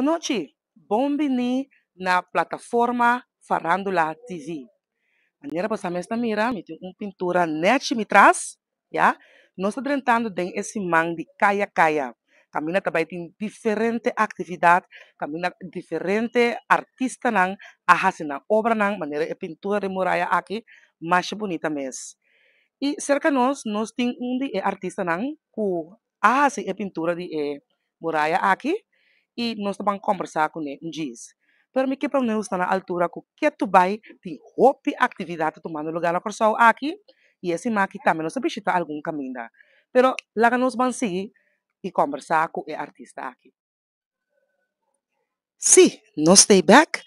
Boa noite. Bom-vindo na plataforma Farandula TV. Maneira para saber esta mira, me tem uma pintura net me traz, já? Nós estamos tentando den esse man de caia caia. Camina também tem diferente atividade, camina diferente artista nang ahas na obra nang maneira é pintura de muralha aqui, mais bonita mesmo. E cerca nós tem de artista nang ku ahas é pintura de muralha aqui e nós estamos conversar com ele, diz. Pero me que para nós está na altura que tu vai tem hope atividade tomando lugar na corção aqui e esse maqui também nós visita algum caminho. Pero lá nós vamos seguir e conversar com o artista aqui. Sim, nós stay back.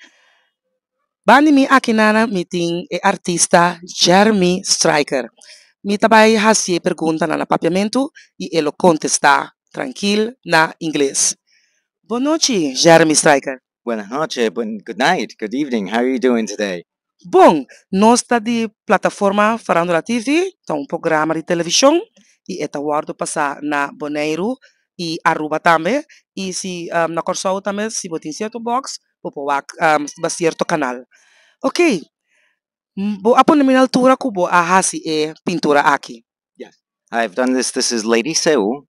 Bani mi aqui na meeting e artista Jeremy Striker. Mi também fazer pergunta na papiamento e ele contesta tranquilo na inglês. Boa noite, Jeremy Striker. Buenas noches, good night, good evening. How are you doing today? Bom, nós está de plataforma Farandula TV, tá um programa de televisão e é guardo passar na Bonaire e Aruba também e se na Corsol também se botar em certo box ou para certo canal. Ok, bo apo na minha altura kubo ahasi pintura aqui. Yes, I've done this. This is Lady Seul.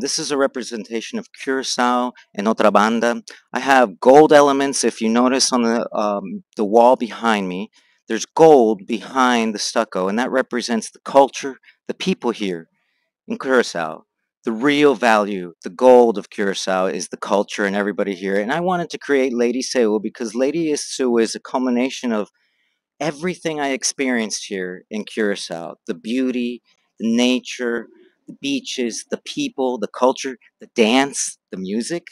This is a representation of Curacao and Otra Banda. I have gold elements. If you notice on the wall behind me, there's gold behind the stucco, and that represents the culture, the people here in Curacao. The real value, the gold of Curacao is the culture and everybody here. And I wanted to create Lady Seul because Lady Seul is a culmination of everything I experienced here in Curacao. The beauty, the nature, the beaches, the people, the culture, the dance, the music,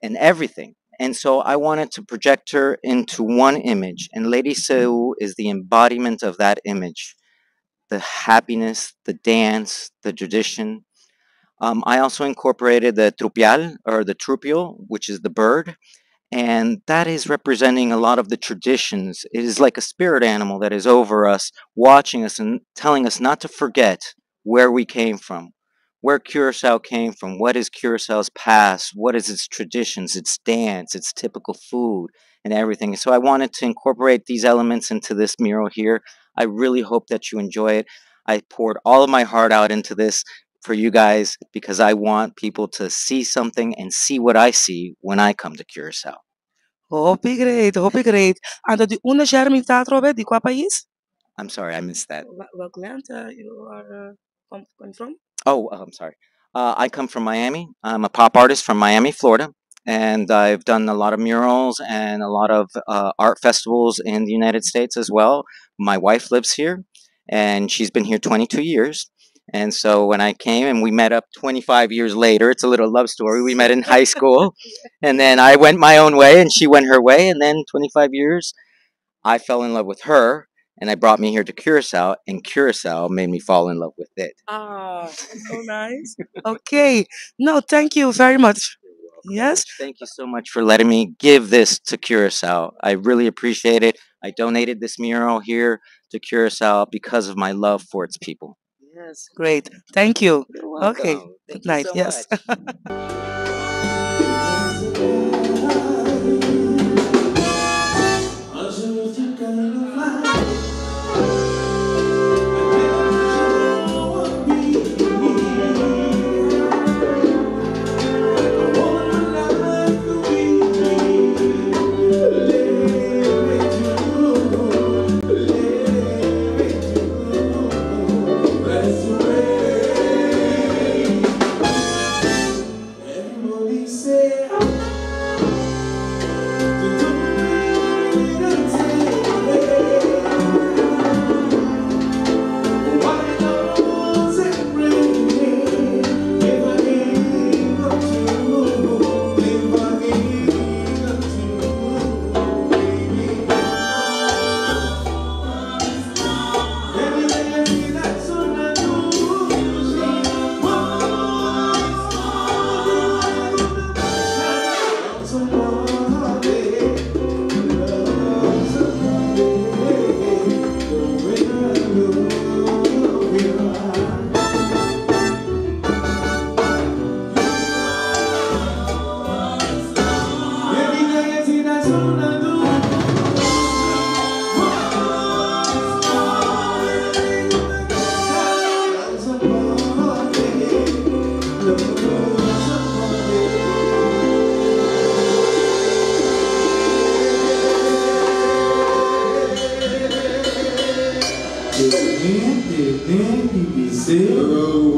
and everything. And so I wanted to project her into one image, and Lady Seul is the embodiment of that image. The happiness, the dance, the tradition. I also incorporated the trupial, or the trupio, which is the bird, and that is representing a lot of the traditions. It is like a spirit animal that is over us, watching us and telling us not to forget where we came from, where Curacao came from, what is Curacao's past, what is its traditions, its dance, its typical food, and everything. So I wanted to incorporate these elements into this mural here. I really hope that you enjoy it. I poured all of my heart out into this for you guys because I want people to see something and see what I see when I come to Curacao. Hope great, hope great. Ando de una Jeremy Teatro di qual país? I'm sorry, I missed that. What land you are coming from? Oh, I'm sorry. I come from Miami. I'm a pop artist from Miami, Florida, and I've done a lot of murals and a lot of art festivals in the United States as well. My wife lives here, and she's been here 22 years. And so when I came and we met up 25 years later, it's a little love story. We met in high school, and then I went my own way, and she went her way, and then 25 years, I fell in love with her, and I brought me here to Curacao, and Curacao made me fall in love with it. Ah, so nice. Okay. No, thank you very much. Yes. Thank you so much for letting me give this to Curacao. I really appreciate it. I donated this mural here to Curacao because of my love for its people. Yes, great. Thank you. You're welcome. Okay. Thank Good you night. so Yes. much.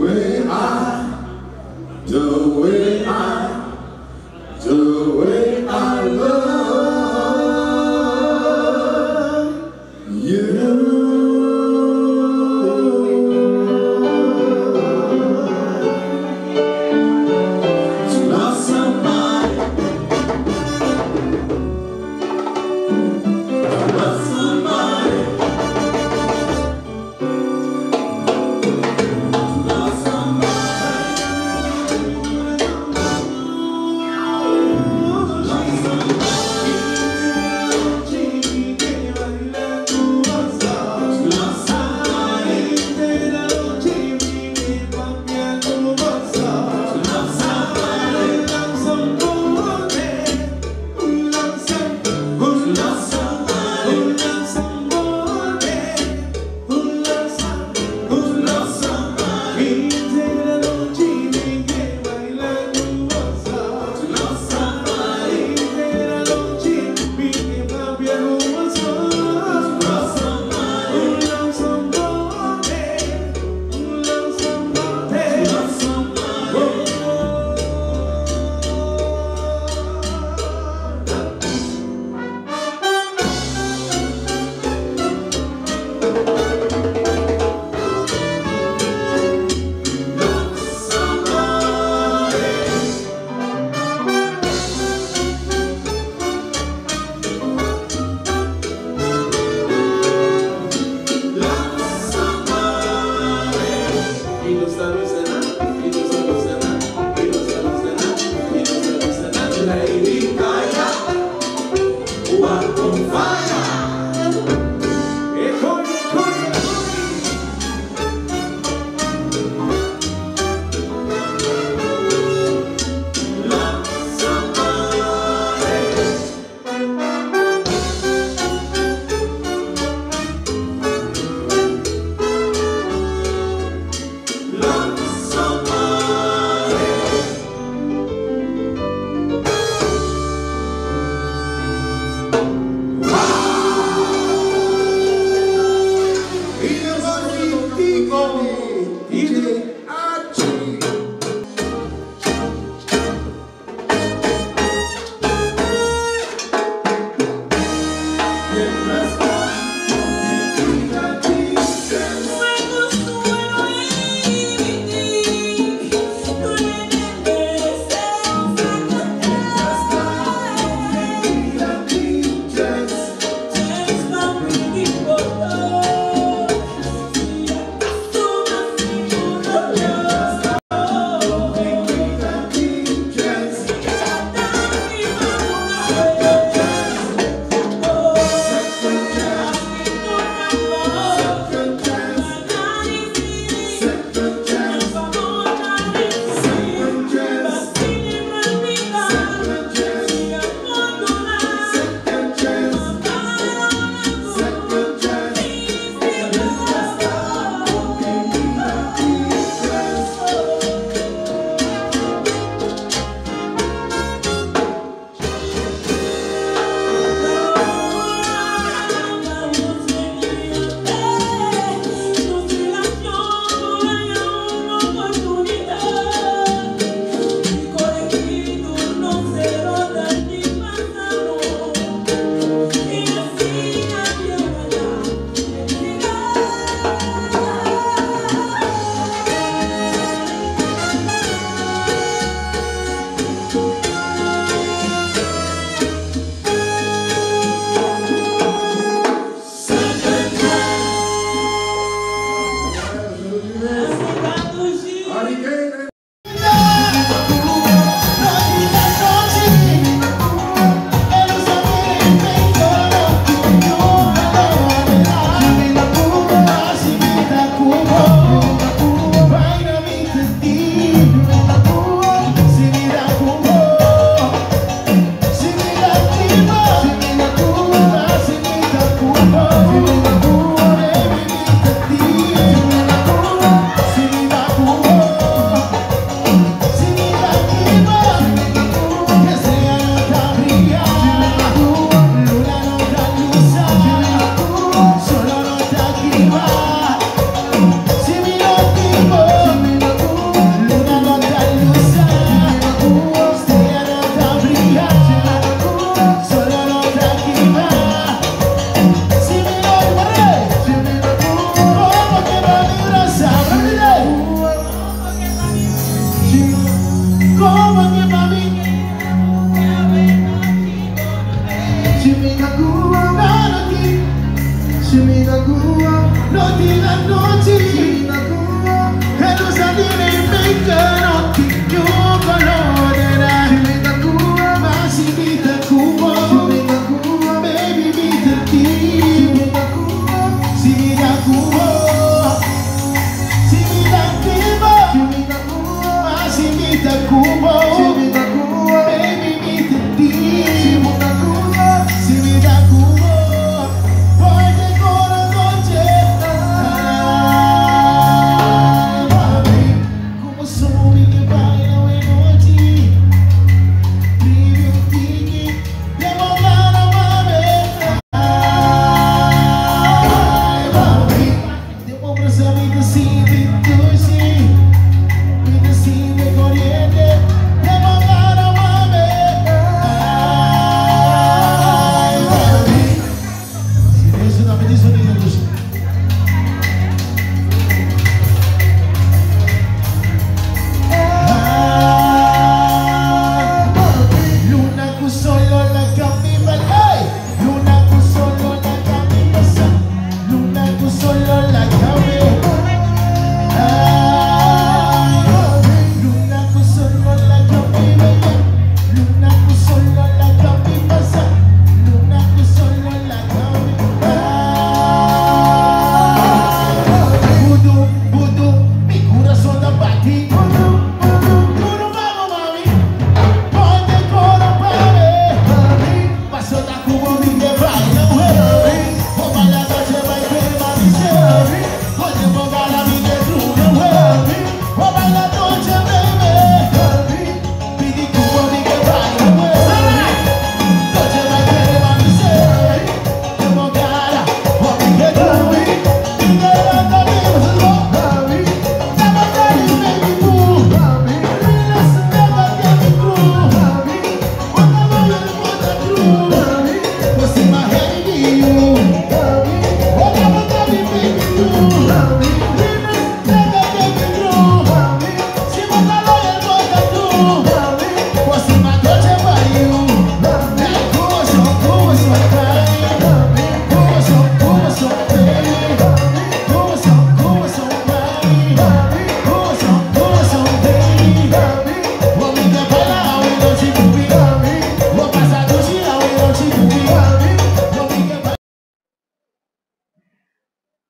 way I love you. To love somebody, to love somebody, to love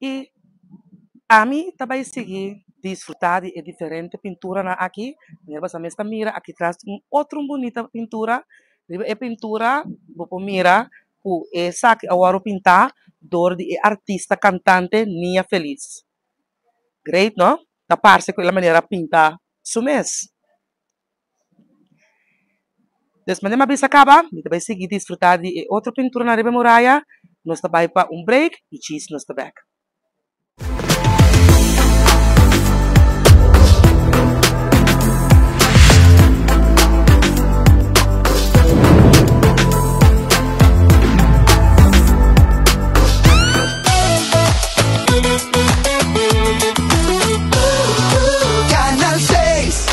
E a mim também seguir desfrutar de diferente pintura aqui. Você mesmo mira, aqui traz outra bonita pintura. É pintura, vou mira, essa que agora pintar, dor de artista cantante Nia Feliz. Great, não? Da parte que ela maneira pintar sumes. Después de uma vez acaba, você vai seguir desfrutar de outra pintura na Riba Muralha. Nós vai para break e cheese nós back. Canal 6,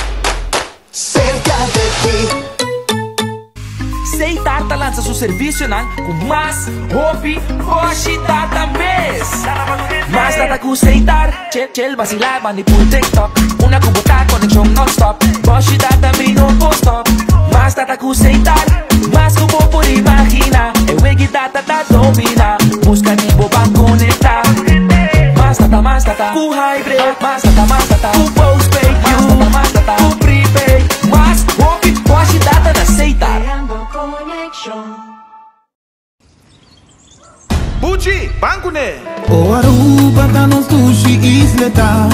cerca de ti. Seitar lança seu serviço com mais hobby, hoje data mês. Mas data com Seitar, chel vacilar, manipul TikTok. Una cubota, conexão non-stop. Hoje data me no post-stop. Mas data com Seitar, mas como por imaginar. Eu egi data da domina, busca tipo pra conectar. Mas data, com hybrid. Mas data, com postpaid. Mas data, com prepaid. Mas hobby, hoje data na Seitar. Bucci, banco né? O Aruba tá nos sushi isleta,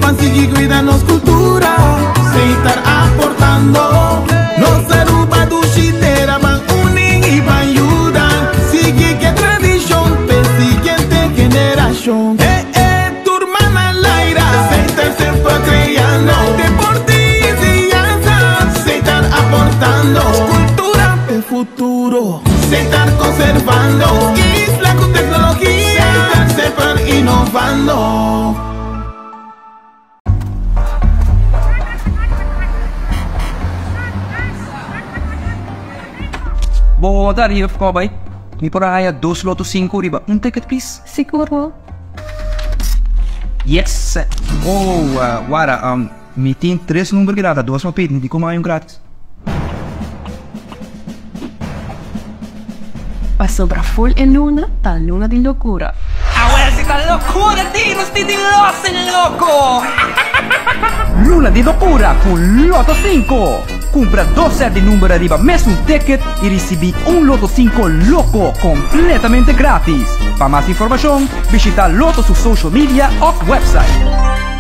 consegui cuidar nos cultura, sem estar aportando. Nos Aruba do chiteira van unir e van ajudar. Sigue que tradição, pe siguiente generação. Turma na laira, sem estar sempre criando. Deportes e dança, sem estar aportando. Cultura pe futuro, sem estar conservando. Isla con tecnología, sempre innovando. Boa tarde, ficou bem? Me por aí 2 loto 5 riba. Ticket, please. Siguro. Yes. Oh, Wara, Me tem 3 números grátis, 2 não pedem, de como é um grátis. Passou pra full em luna, tá luna de loucura. Ahora si tan locura, Dino, sti di los en loco! Luna de loucura com Loto 5. Compra 2 sets de número arriba mesmo ticket e recebi Loto 5 louco completamente grátis. Para mais informação, visita Loto su social media ou website.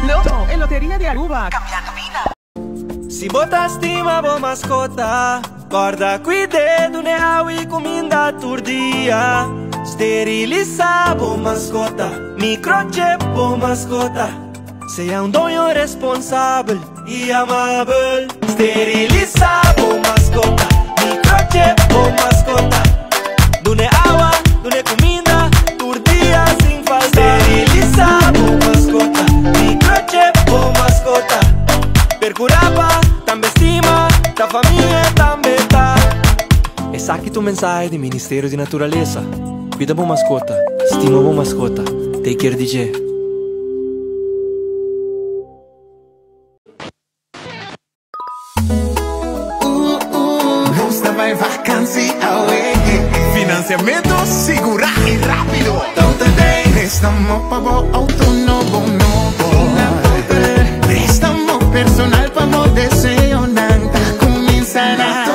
Loto, en Lotería de Aruba. Cambiando vida. Se botar estima, boa mascota. Guarda cuidado, né? E comida turdia. Esterilizar, boa mascota. Microchip, boa mascota. Seja dono responsável e amável. Esterilizar, boa mascota. Microchip, boa mascota. Dune água, dune comida, turdia sem falta. Esterilizar, boa mascota. Microchip, boa mascota. Percuraba, também estima, da família também tá. Essa aqui tu mensagem do Ministério de Natureza. Cuida boa mascota, estima boa mascota. Take care, DJ. Gusta vai vacancy away. Financiamento segura e rápido. Préstamo pago autónomo novo. Préstamo personal pago deseo nada. Comienza na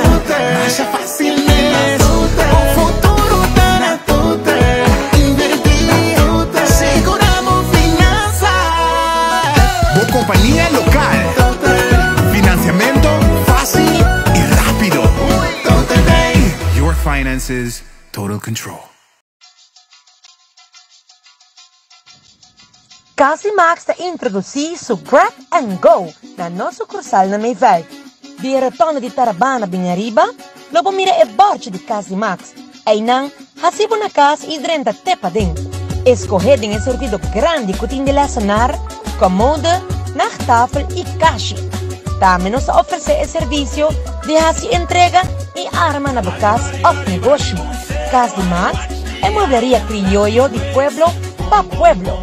Acha fácil mesmo. O futuro tá na tuta. Invertir, seguramos finanças. Boa companhia local. Financiamento fácil e rápido. Your finances, total control. Casimax está introduzir o Grab and Go na nossa sucursal na Mayvel. De retorno de Tarabana bem arriba, logo mira e bordo de Casimax. Aí não, hasibo na casa e drenta tepa dentro. Escorrendo em sortido grande que tem de lecionar, comoda, nachtafel e caixa. Também nos oferece o serviço de hasi entrega e arma na casa ou negócio. Casimax é muebleria criollo de pueblo para pueblo.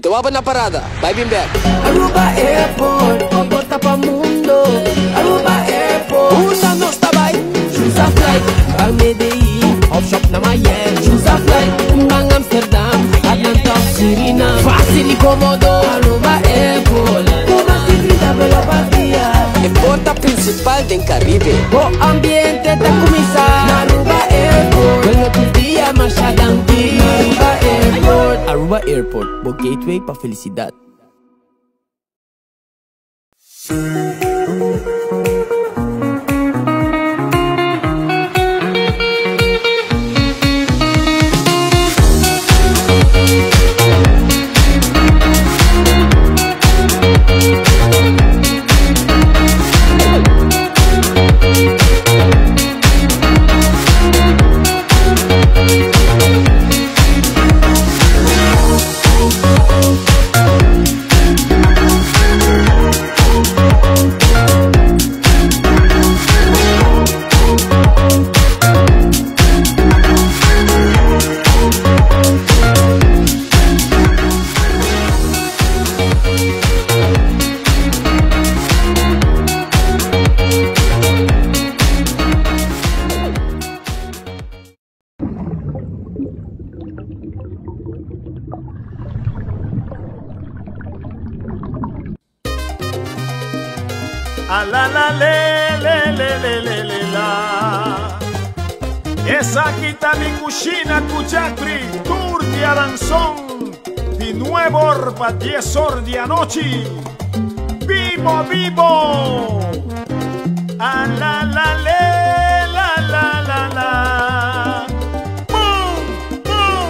Tawaba na parada, vai bem back. Aruba Airport, porta pa mundo. Aruba Airport, usa nos tabay. Choose a flight, ang Medellin, off shop na Miami. Choose a flight, ang Amsterdam, Atlanta, Suriname. Fácil e cómodo, Aruba Airport. Como se grita pela partida. É porta principal do Caribe. O ambiente tá começar. Na Aruba Airport, quando tu dia machadante. Aruba Airport. Aruba Airport, o gateway para felicidade. A la la le le le le le le la. Esa aquí está mi cucina cuchacri, tour de aranzón, de nuevo orpa 10 horas de anoche. Vivo, vivo. A la la le la la la la. Boom, boom,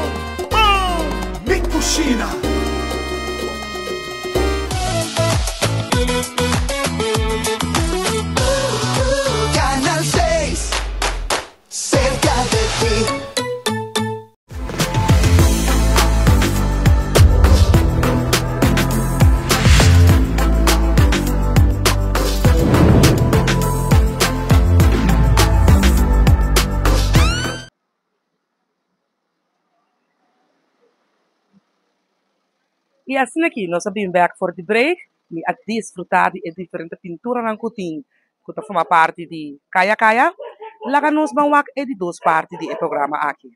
boom. Mi cucina. Canal 6, cerca de ti. E assim aqui, nós vamos back for the break e a desfrutar de diferentes pinturas na cozinha, que forma parte de Kaya Kaya. Lá nós vamos ver de duas partes do programa aqui.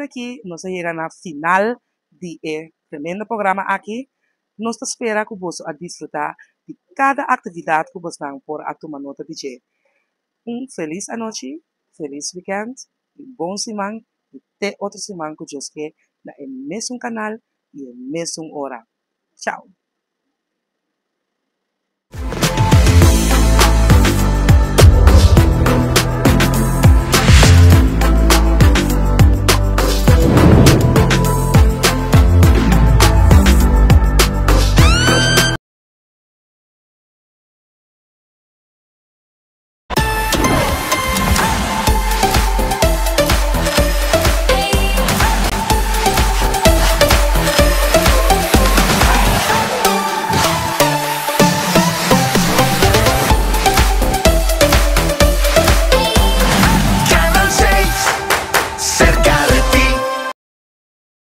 aqui, nós chegamos na final de tremendo programa aqui. Nós espera que você a desfrutar de cada atividade que você tem por a tomar nota de dia. Feliz noite, feliz weekend, bom semana e até outra semana que Deus quer, no mesmo canal e no mesmo hora. Tchau!